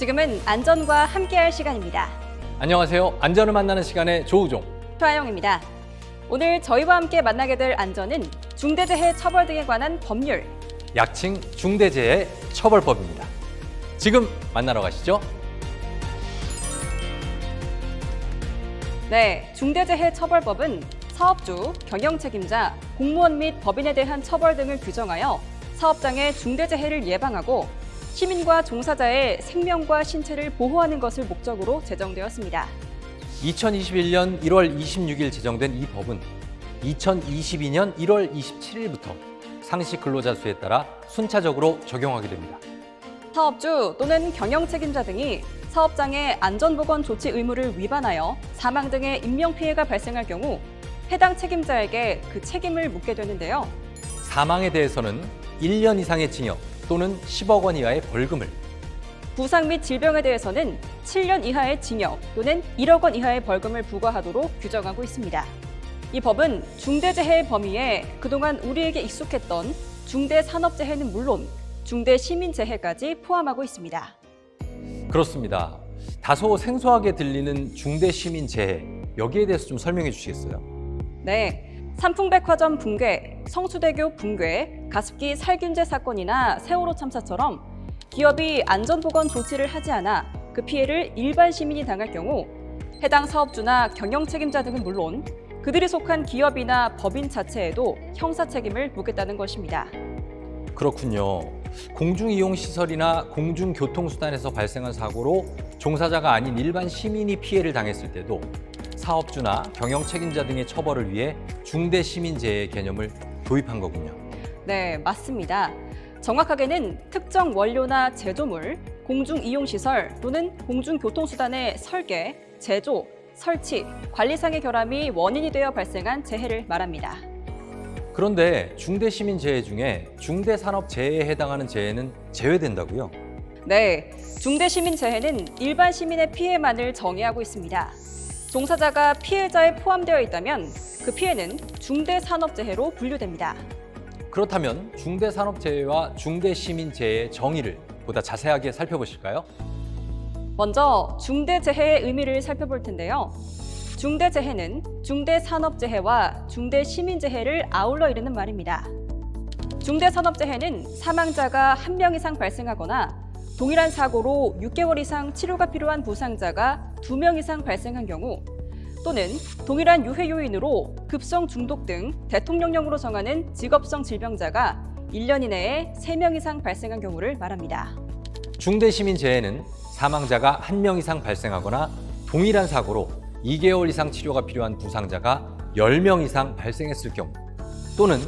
지금은 안전과 함께할 시간입니다. 안녕하세요. 안전을 만나는 시간의 조우종. 최하영입니다. 오늘 저희와 함께 만나게 될 안전은 중대재해 처벌 등에 관한 법률. 약칭 중대재해 처벌법입니다. 지금 만나러 가시죠. 네, 중대재해 처벌법은 사업주, 경영 책임자, 공무원 및 법인에 대한 처벌 등을 규정하여 사업장의 중대재해를 예방하고 시민과 종사자의 생명과 신체를 보호하는 것을 목적으로 제정되었습니다. 2021년 1월 26일 제정된 이 법은 2022년 1월 27일부터 상시 근로자 수에 따라 순차적으로 적용하게 됩니다. 사업주 또는 경영 책임자 등이 사업장의 안전보건 조치 의무를 위반하여 사망 등의 인명피해가 발생할 경우 해당 책임자에게 그 책임을 묻게 되는데요. 사망에 대해서는 1년 이상의 징역 또는 10억 원 이하의 벌금을, 부상 및 질병에 대해서는 7년 이하의 징역 또는 1억 원 이하의 벌금을 부과하도록 규정하고 있습니다. 이 법은 중대재해 범위에 그동안 우리에게 익숙했던 중대산업재해는 물론 중대시민재해까지 포함하고 있습니다. 그렇습니다. 다소 생소하게 들리는 중대시민재해, 여기에 대해서 좀 설명해 주시겠어요? 네, 삼풍백화점 붕괴, 성수대교 붕괴, 가습기 살균제 사건이나 세월호 참사처럼 기업이 안전보건 조치를 하지 않아 그 피해를 일반 시민이 당할 경우 해당 사업주나 경영 책임자 등은 물론 그들이 속한 기업이나 법인 자체에도 형사 책임을 묻겠다는 것입니다. 그렇군요. 공중이용시설이나 공중교통수단에서 발생한 사고로 종사자가 아닌 일반 시민이 피해를 당했을 때도 사업주나 경영 책임자 등의 처벌을 위해 중대시민재해 개념을 도입한 거군요. 네, 맞습니다. 정확하게는 특정 원료나 제조물, 공중이용시설 또는 공중교통수단의 설계, 제조, 설치, 관리상의 결함이 원인이 되어 발생한 재해를 말합니다. 그런데 중대시민재해 중에 중대산업재해에 해당하는 재해는 제외된다고요? 네, 중대시민재해는 일반 시민의 피해만을 정의하고 있습니다. 종사자가 피해자에 포함되어 있다면 그 피해는 중대산업재해로 분류됩니다. 그렇다면 중대산업재해와 중대시민재해의 정의를 보다 자세하게 살펴보실까요? 먼저 중대재해의 의미를 살펴볼 텐데요. 중대재해는 중대산업재해와 중대시민재해를 아울러 이르는 말입니다. 중대산업재해는 사망자가 1명 이상 발생하거나 동일한 사고로 6개월 이상 치료가 필요한 부상자가 2명 이상 발생한 경우 또는 동일한 유해 요인으로 급성 중독 등 대통령령으로 정하는 직업성 질병자가 1년 이내에 3명 이상 발생한 경우를 말합니다. 중대시민재해는 사망자가 1명 이상 발생하거나 동일한 사고로 2개월 이상 치료가 필요한 부상자가 10명 이상 발생했을 경우 또는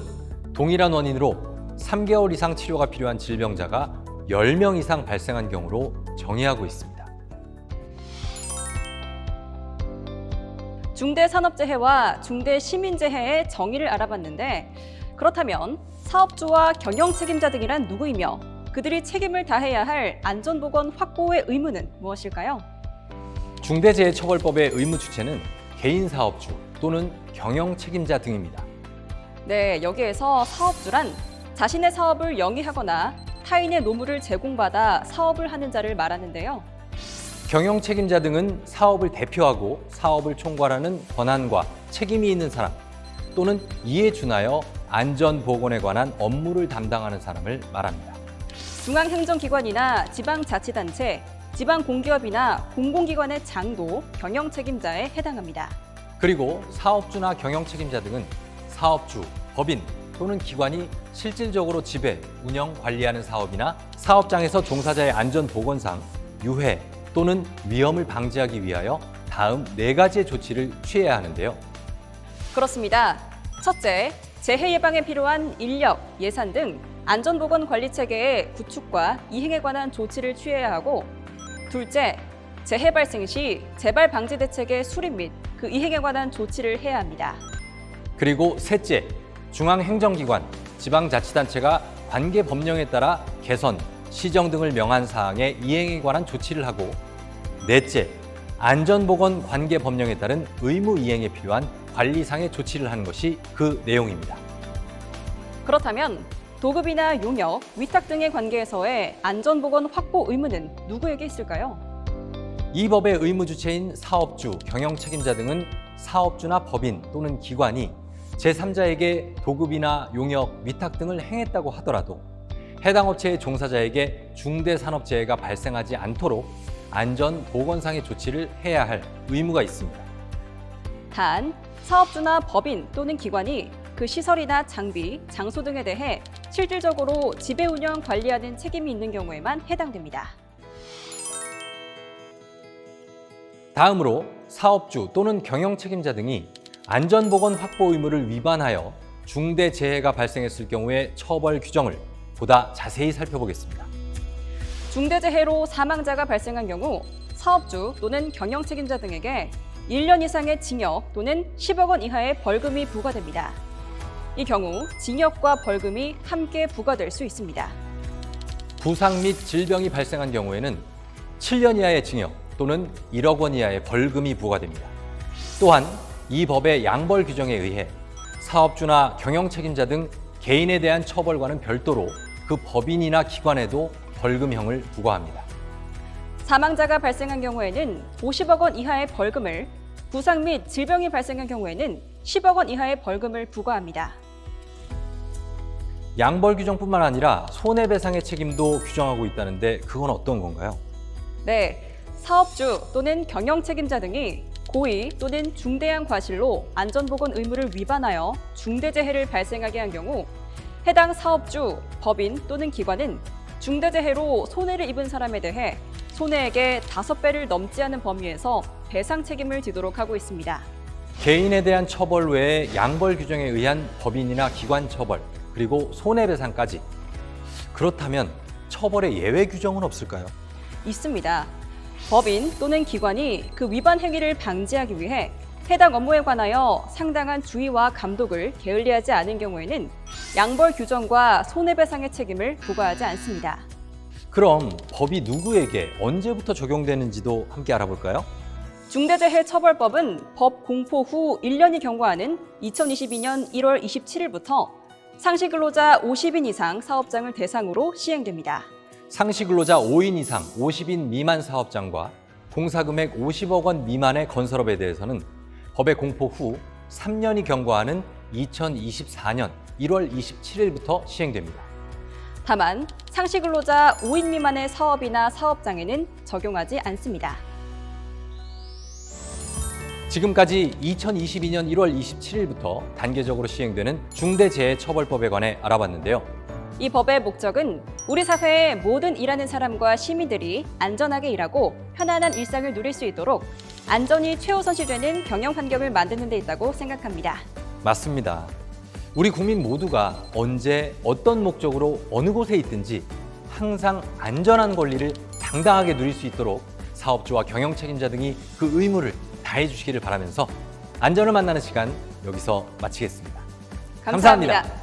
동일한 원인으로 3개월 이상 치료가 필요한 질병자가 10명 이상 발생한 경우로 정의하고 있습니다. 중대산업재해와 중대시민재해의 정의를 알아봤는데 그렇다면 사업주와 경영 책임자 등이란 누구이며 그들이 책임을 다해야 할 안전보건 확보의 의무는 무엇일까요? 중대재해처벌법의 의무 주체는 개인 사업주 또는 경영 책임자 등입니다. 네, 여기에서 사업주란 자신의 사업을 영위하거나 타인의 노무를 제공받아 사업을 하는 자를 말하는데요. 경영 책임자 등은 사업을 대표하고 사업을 총괄하는 권한과 책임이 있는 사람 또는 이에 준하여 안전보건에 관한 업무를 담당하는 사람을 말합니다. 중앙행정기관이나 지방자치단체, 지방공기업이나 공공기관의 장도 경영 책임자에 해당합니다. 그리고 사업주나 경영 책임자 등은 사업주, 법인 또는 기관이 실질적으로 지배, 운영, 관리하는 사업이나 사업장에서 종사자의 안전보건상 유해 또는 위험을 방지하기 위하여 다음 4가지의 조치를 취해야 하는데요. 그렇습니다. 첫째, 재해 예방에 필요한 인력, 예산 등 안전보건 관리 체계의 구축과 이행에 관한 조치를 취해야 하고 둘째, 재해 발생 시 재발 방지 대책의 수립 및 그 이행에 관한 조치를 해야 합니다. 그리고 셋째, 중앙행정기관, 지방자치단체가 관계 법령에 따라 개선, 시정 등을 명한 사항의 이행에 관한 조치를 하고 넷째, 안전보건 관계 법령에 따른 의무 이행에 필요한 관리상의 조치를 하는 것이 그 내용입니다. 그렇다면 도급이나 용역, 위탁 등의 관계에서의 안전보건 확보 의무는 누구에게 있을까요? 이 법의 의무 주체인 사업주, 경영 책임자 등은 사업주나 법인 또는 기관이 제3자에게 도급이나 용역, 위탁 등을 행했다고 하더라도 해당 업체의 종사자에게 중대산업재해가 발생하지 않도록 안전보건상의 조치를 해야 할 의무가 있습니다. 단, 사업주나 법인 또는 기관이 그 시설이나 장비, 장소 등에 대해 실질적으로 지배 운영 관리하는 책임이 있는 경우에만 해당됩니다. 다음으로 사업주 또는 경영 책임자 등이 안전보건 확보 의무를 위반하여 중대재해가 발생했을 경우의 처벌 규정을 보다 자세히 살펴보겠습니다. 중대재해로 사망자가 발생한 경우 사업주 또는 경영 책임자 등에게 1년 이상의 징역 또는 10억 원 이하의 벌금이 부과됩니다. 이 경우 징역과 벌금이 함께 부과될 수 있습니다. 부상 및 질병이 발생한 경우에는 7년 이하의 징역 또는 1억 원 이하의 벌금이 부과됩니다. 또한 이 법의 양벌 규정에 의해 사업주나 경영 책임자 등 개인에 대한 처벌과는 별도로 그 법인이나 기관에도 벌금형을 부과합니다. 사망자가 발생한 경우에는 50억 원 이하의 벌금을, 부상 및 질병이 발생한 경우에는 10억 원 이하의 벌금을 부과합니다. 양벌 규정뿐만 아니라 손해배상의 책임도 규정하고 있다는데 그건 어떤 건가요? 네, 사업주 또는 경영 책임자 등이 고의 또는 중대한 과실로 안전보건 의무를 위반하여 중대재해를 발생하게 한 경우 해당 사업주, 법인 또는 기관은 중대재해로 손해를 입은 사람에 대해 손해액의 5배를 넘지 않은 범위에서 배상 책임을 지도록 하고 있습니다. 개인에 대한 처벌 외에 양벌 규정에 의한 법인이나 기관 처벌, 그리고 손해배상까지. 그렇다면 처벌의 예외 규정은 없을까요? 있습니다. 법인 또는 기관이 그 위반 행위를 방지하기 위해 해당 업무에 관하여 상당한 주의와 감독을 게을리하지 않은 경우에는 양벌 규정과 손해배상의 책임을 부과하지 않습니다. 그럼 법이 누구에게 언제부터 적용되는지도 함께 알아볼까요? 중대재해처벌법은 법 공포 후 1년이 경과하는 2022년 1월 27일부터 상시근로자 50인 이상 사업장을 대상으로 시행됩니다. 상시근로자 5인 이상 50인 미만 사업장과 공사금액 50억 원 미만의 건설업에 대해서는 법의 공포 후 3년이 경과하는 2024년 1월 27일부터 시행됩니다. 다만 상시근로자 5인 미만의 사업이나 사업장에는 적용하지 않습니다. 지금까지 2022년 1월 27일부터 단계적으로 시행되는 중대재해처벌법에 관해 알아봤는데요. 이 법의 목적은 우리 사회의 모든 일하는 사람과 시민들이 안전하게 일하고 편안한 일상을 누릴 수 있도록 안전이 최우선시되는 경영 환경을 만드는 데 있다고 생각합니다. 맞습니다. 우리 국민 모두가 언제 어떤 목적으로 어느 곳에 있든지 항상 안전한 권리를 당당하게 누릴 수 있도록 사업주와 경영 책임자 등이 그 의무를 다해 주시기를 바라면서 안전을 만나는 시간 여기서 마치겠습니다. 감사합니다.